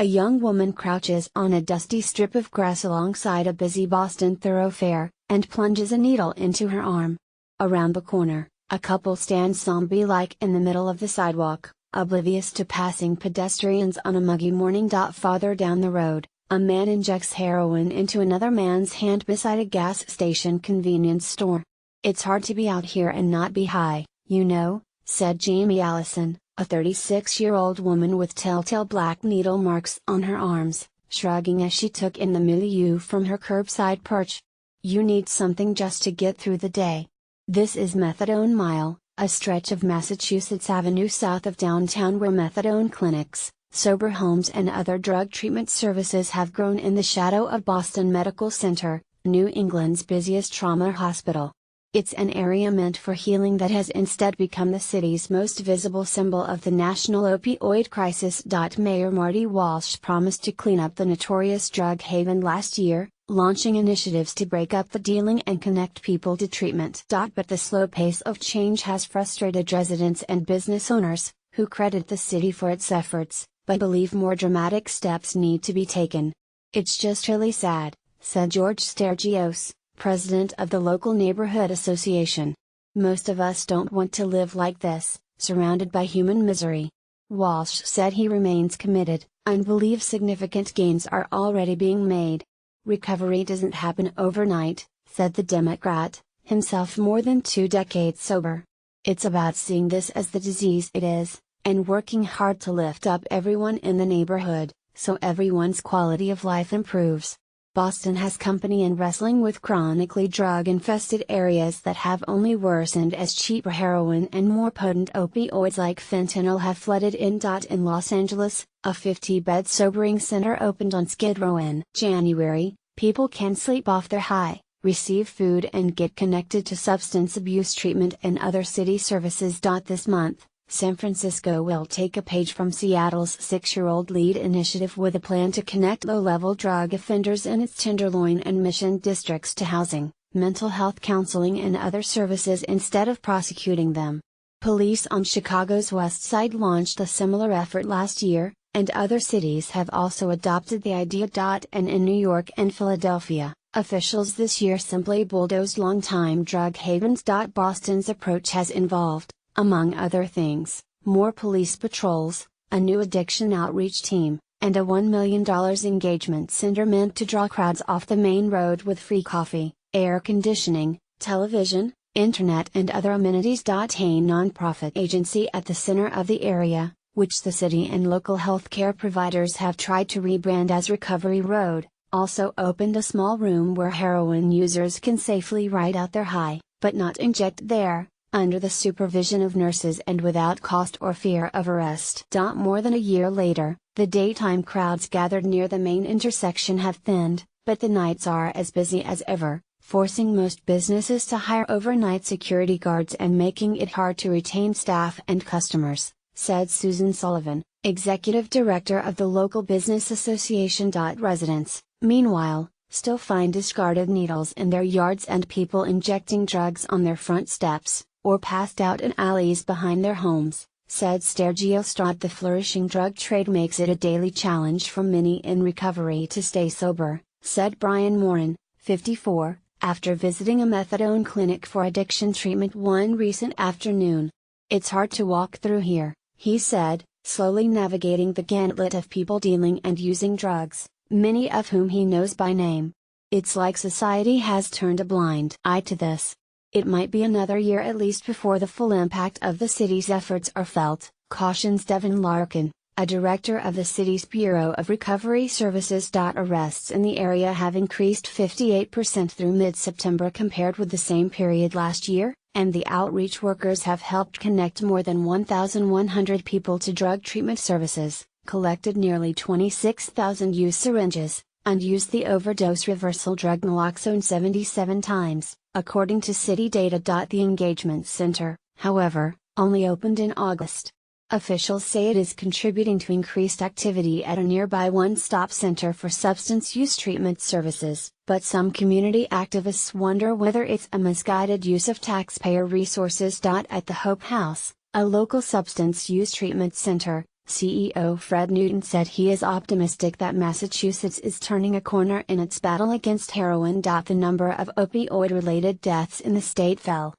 A young woman crouches on a dusty strip of grass alongside a busy Boston thoroughfare, and plunges a needle into her arm. Around the corner, a couple stands zombie-like in the middle of the sidewalk, oblivious to passing pedestrians on a muggy morning. Farther down the road, a man injects heroin into another man's hand beside a gas station convenience store. "It's hard to be out here and not be high, you know," said Jamie Allison, a 36-year-old woman with telltale black needle marks on her arms, shrugging as she took in the milieu from her curbside perch. "You need something just to get through the day." This is Methadone Mile, a stretch of Massachusetts Avenue south of downtown where methadone clinics, sober homes and other drug treatment services have grown in the shadow of Boston Medical Center, New England's busiest trauma hospital. It's an area meant for healing that has instead become the city's most visible symbol of the national opioid crisis. Mayor Marty Walsh promised to clean up the notorious drug haven last year, launching initiatives to break up the dealing and connect people to treatment. But the slow pace of change has frustrated residents and business owners, who credit the city for its efforts, but believe more dramatic steps need to be taken. "It's just really sad," said George Stergios, president of the local neighborhood association. "Most of us don't want to live like this, surrounded by human misery." Walsh said he remains committed, and believes significant gains are already being made. "Recovery doesn't happen overnight," said the Democrat, himself more than 2 decades sober. "It's about seeing this as the disease it is, and working hard to lift up everyone in the neighborhood, so everyone's quality of life improves." Boston has company in wrestling with chronically drug-infested areas that have only worsened as cheaper heroin and more potent opioids like fentanyl have flooded in. In Los Angeles, a 50-bed sobering center opened on Skid Row in January. People can sleep off their high, receive food and get connected to substance abuse treatment and other city services. This month, San Francisco will take a page from Seattle's 6-year-old LEAD initiative with a plan to connect low-level drug offenders in its Tenderloin and Mission districts to housing, mental health counseling and other services instead of prosecuting them. Police on Chicago's West Side launched a similar effort last year, and other cities have also adopted the idea. And in New York and Philadelphia, officials this year simply bulldozed longtime drug havens. Boston's approach has involved, among other things, more police patrols, a new addiction outreach team, and a $1 million engagement center meant to draw crowds off the main road with free coffee, air conditioning, television, internet and other amenities. A nonprofit agency at the center of the area, which the city and local healthcare providers have tried to rebrand as Recovery Road, also opened a small room where heroin users can safely ride out their high, but not inject there, under the supervision of nurses and without cost or fear of arrest. More than a year later, the daytime crowds gathered near the main intersection have thinned, but the nights are as busy as ever, forcing most businesses to hire overnight security guards and making it hard to retain staff and customers, said Susan Sullivan, executive director of the local business association. Residents, meanwhile, still find discarded needles in their yards and people injecting drugs on their front steps, or passed out in alleys behind their homes, said Stergios. The flourishing drug trade makes it a daily challenge for many in recovery to stay sober, said Brian Morin, 54, after visiting a methadone clinic for addiction treatment one recent afternoon. "It's hard to walk through here," he said, slowly navigating the gauntlet of people dealing and using drugs, many of whom he knows by name. "It's like society has turned a blind eye to this. It might be another year at least before the full impact of the city's efforts are felt," cautions Devin Larkin, a director of the city's Bureau of Recovery Services. Arrests in the area have increased 58% through mid-September compared with the same period last year, and the outreach workers have helped connect more than 1,100 people to drug treatment services, collected nearly 26,000 used syringes, and used the overdose reversal drug naloxone 77 times, according to city data. The engagement center, however, only opened in August. Officials say it is contributing to increased activity at a nearby one-stop center for substance use treatment services, but some community activists wonder whether it's a misguided use of taxpayer resources. At the Hope House, a local substance use treatment center, CEO Fred Newton said he is optimistic that Massachusetts is turning a corner in its battle against heroin. The number of opioid-related deaths in the state fell,